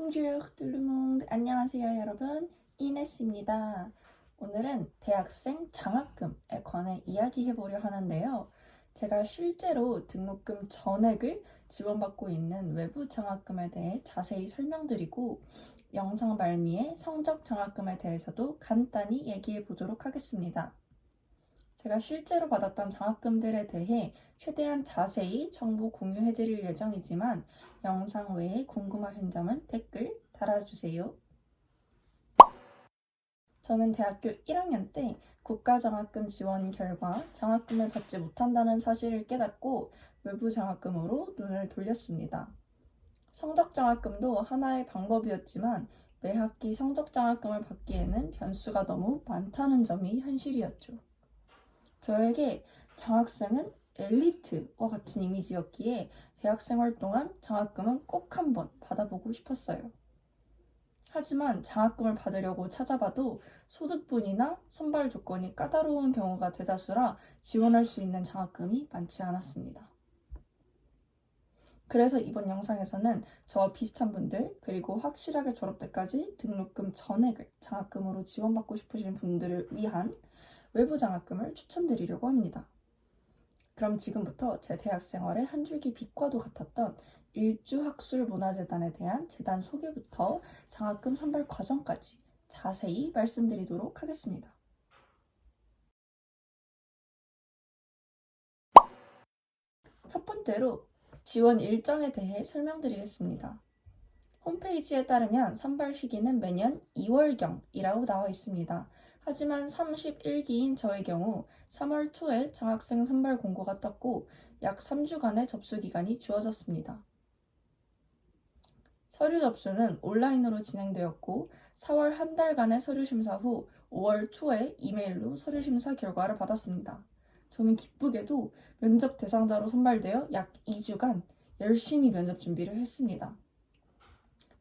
Bonjour tout le monde. 안녕하세요 여러분. 이네스입니다. 오늘은 대학생 장학금에 관해 이야기해보려 하는데요. 제가 실제로 등록금 전액을 지원받고 있는 외부 장학금에 대해 자세히 설명드리고 영상 말미에 성적 장학금에 대해서도 간단히 얘기해 보도록 하겠습니다. 제가 실제로 받았던 장학금들에 대해 최대한 자세히 정보 공유해드릴 예정이지만 영상 외에 궁금하신 점은 댓글 달아주세요. 저는 대학교 1학년 때 국가장학금 지원 결과 장학금을 받지 못한다는 사실을 깨닫고 외부 장학금으로 눈을 돌렸습니다. 성적장학금도 하나의 방법이었지만 매 학기 성적장학금을 받기에는 변수가 너무 많다는 점이 현실이었죠. 저에게 장학생은 엘리트와 같은 이미지였기에 대학생활 동안 장학금은 꼭 한번 받아보고 싶었어요. 하지만 장학금을 받으려고 찾아봐도 소득분이나 선발 조건이 까다로운 경우가 대다수라 지원할 수 있는 장학금이 많지 않았습니다. 그래서 이번 영상에서는 저와 비슷한 분들 그리고 확실하게 졸업 때까지 등록금 전액을 장학금으로 지원받고 싶으신 분들을 위한 외부 장학금을 추천드리려고 합니다. 그럼 지금부터 제 대학 생활의 한 줄기 빛과도 같았던 일주학술문화재단에 대한 재단 소개부터 장학금 선발 과정까지 자세히 말씀드리도록 하겠습니다. 첫 번째로 지원 일정에 대해 설명드리겠습니다. 홈페이지에 따르면 선발 시기는 매년 2월경이라고 나와 있습니다. 하지만 31기인 저의 경우 3월 초에 장학생 선발 공고가 떴고 약 3주간의 접수 기간이 주어졌습니다. 서류 접수는 온라인으로 진행되었고 4월 한 달간의 서류 심사 후 5월 초에 이메일로 서류 심사 결과를 받았습니다. 저는 기쁘게도 면접 대상자로 선발되어 약 2주간 열심히 면접 준비를 했습니다.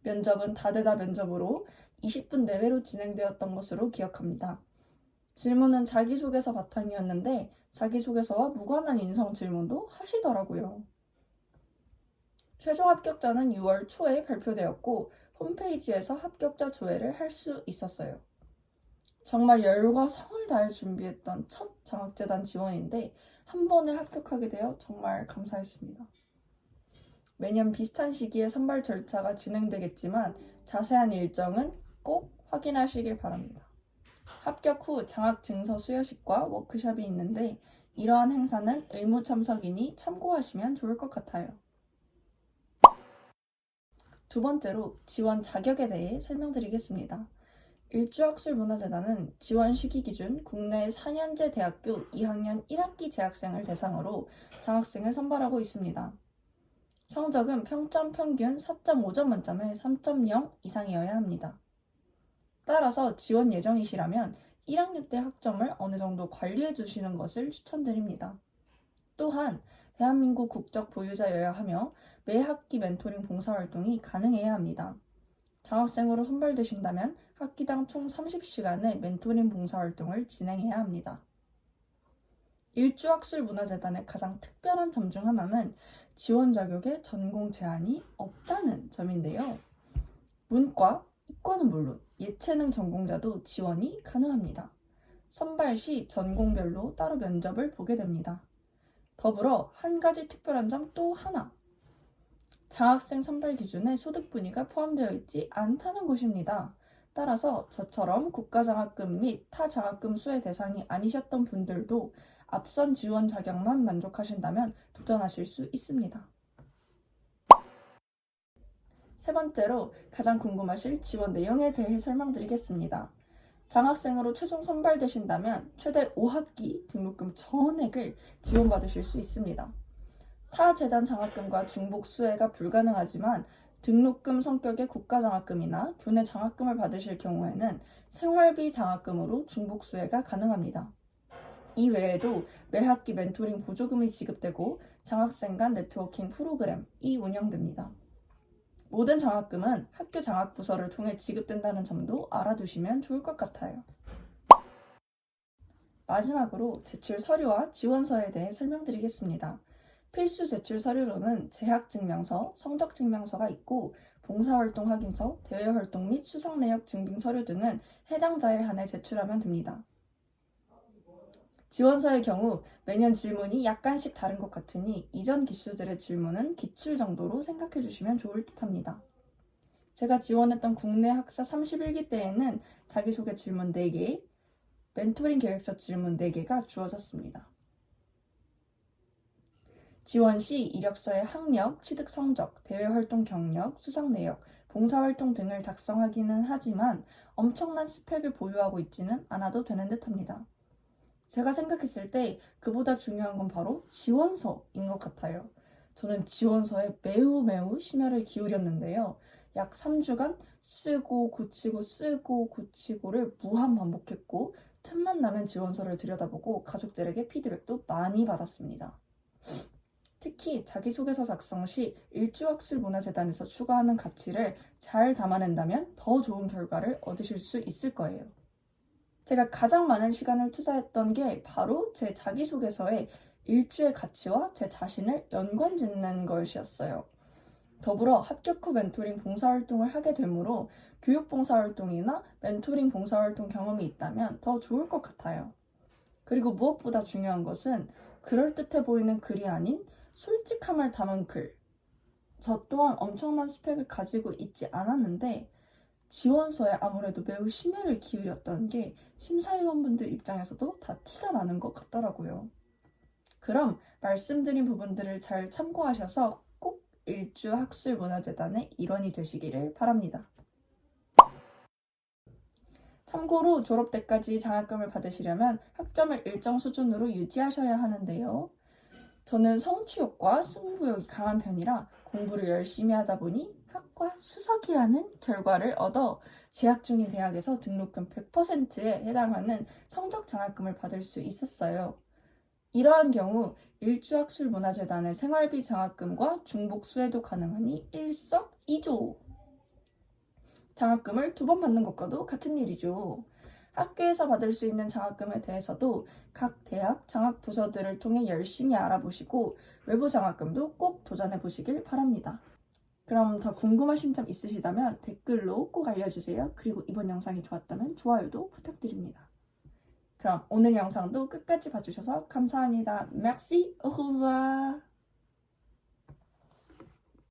면접은 다대다 면접으로 20분 내외로 진행되었던 것으로 기억합니다. 질문은 자기소개서 바탕이었는데 자기소개서와 무관한 인성 질문도 하시더라고요. 최종 합격자는 6월 초에 발표되었고 홈페이지에서 합격자 조회를 할 수 있었어요. 정말 열과 성을 다해 준비했던 첫 장학재단 지원인데 한 번에 합격하게 되어 정말 감사했습니다. 매년 비슷한 시기에 선발 절차가 진행되겠지만 자세한 일정은 꼭 확인하시길 바랍니다. 합격 후 장학증서 수여식과 워크숍이 있는데 이러한 행사는 의무 참석이니 참고하시면 좋을 것 같아요. 두 번째로 지원 자격에 대해 설명드리겠습니다. 일주학술문화재단은 지원 시기 기준 국내 4년제 대학교 2학년 1학기 재학생을 대상으로 장학생을 선발하고 있습니다. 성적은 평점 평균 4.5점 만점에 3.0 이상이어야 합니다. 따라서 지원 예정이시라면 1학년 때 학점을 어느 정도 관리해 주시는 것을 추천드립니다. 또한 대한민국 국적 보유자여야 하며 매 학기 멘토링 봉사활동이 가능해야 합니다. 장학생으로 선발되신다면 학기당 총 30시간의 멘토링 봉사활동을 진행해야 합니다. 일주학술문화재단의 가장 특별한 점 중 하나는 지원 자격에 전공 제한이 없다는 점인데요. 문과, 이과는 물론 예체능 전공자도 지원이 가능합니다. 선발 시 전공별로 따로 면접을 보게 됩니다. 더불어 한 가지 특별한 점 또 하나. 장학생 선발 기준에 소득 분위가 포함되어 있지 않다는 것입니다. 따라서 저처럼 국가장학금 및 타 장학금 수혜 대상이 아니셨던 분들도 앞선 지원 자격만 만족하신다면 도전하실 수 있습니다. 세 번째로 가장 궁금하실 지원 내용에 대해 설명드리겠습니다. 장학생으로 최종 선발되신다면 최대 5학기 등록금 전액을 지원받으실 수 있습니다. 타 재단 장학금과 중복 수혜가 불가능하지만 등록금 성격의 국가장학금이나 교내 장학금을 받으실 경우에는 생활비 장학금으로 중복 수혜가 가능합니다. 이 외에도 매 학기 멘토링 보조금이 지급되고 장학생 간 네트워킹 프로그램이 운영됩니다. 모든 장학금은 학교 장학부서를 통해 지급된다는 점도 알아두시면 좋을 것 같아요. 마지막으로 제출 서류와 지원서에 대해 설명드리겠습니다. 필수 제출 서류로는 재학증명서, 성적증명서가 있고 봉사활동 확인서, 대외활동 및 수상 내역 증빙 서류 등은 해당자에 한해 제출하면 됩니다. 지원서의 경우 매년 질문이 약간씩 다른 것 같으니 이전 기수들의 질문은 기출 정도로 생각해 주시면 좋을 듯합니다. 제가 지원했던 국내 학사 31기 때에는 자기소개 질문 4개, 멘토링 계획서 질문 4개가 주어졌습니다. 지원 시 이력서에 학력, 취득 성적, 대외활동 경력, 수상 내역, 봉사활동 등을 작성하기는 하지만 엄청난 스펙을 보유하고 있지는 않아도 되는 듯합니다. 제가 생각했을 때 그보다 중요한 건 바로 지원서인 것 같아요. 저는 지원서에 매우 심혈을 기울였는데요. 약 3주간 쓰고 고치고를 무한 반복했고 틈만 나면 지원서를 들여다보고 가족들에게 피드백도 많이 받았습니다. 특히 자기소개서 작성 시 일주학술문화재단에서 추구하는 가치를 잘 담아낸다면 더 좋은 결과를 얻으실 수 있을 거예요. 제가 가장 많은 시간을 투자했던 게 바로 제 자기소개서에 일주의 가치와 제 자신을 연관짓는 것이었어요. 더불어 합격 후 멘토링 봉사활동을 하게 되므로 교육봉사활동이나 멘토링 봉사활동 경험이 있다면 더 좋을 것 같아요. 그리고 무엇보다 중요한 것은 그럴듯해 보이는 글이 아닌 솔직함을 담은 글. 저 또한 엄청난 스펙을 가지고 있지 않았는데 지원서에 아무래도 매우 심혈을 기울였던 게 심사위원분들 입장에서도 다 티가 나는 것 같더라고요. 그럼 말씀드린 부분들을 잘 참고하셔서 꼭 일주학술문화재단의 일원이 되시기를 바랍니다. 참고로 졸업 때까지 장학금을 받으시려면 학점을 일정 수준으로 유지하셔야 하는데요. 저는 성취욕과 승부욕이 강한 편이라 공부를 열심히 하다 보니 학과 수석이라는 결과를 얻어 재학 중인 대학에서 등록금 100%에 해당하는 성적 장학금을 받을 수 있었어요. 이러한 경우 일주학술문화재단의 생활비 장학금과 중복 수혜도 가능하니 일석이조. 장학금을 2번 받는 것과도 같은 일이죠. 학교에서 받을 수 있는 장학금에 대해서도 각 대학 장학부서들을 통해 열심히 알아보시고 외부 장학금도 꼭 도전해 보시길 바랍니다. 그럼 더 궁금하신 점 있으시다면 댓글로 꼭 알려주세요. 그리고 이번 영상이 좋았다면 좋아요도 부탁드립니다. 그럼 오늘 영상도 끝까지 봐주셔서 감사합니다. Merci, au revoir.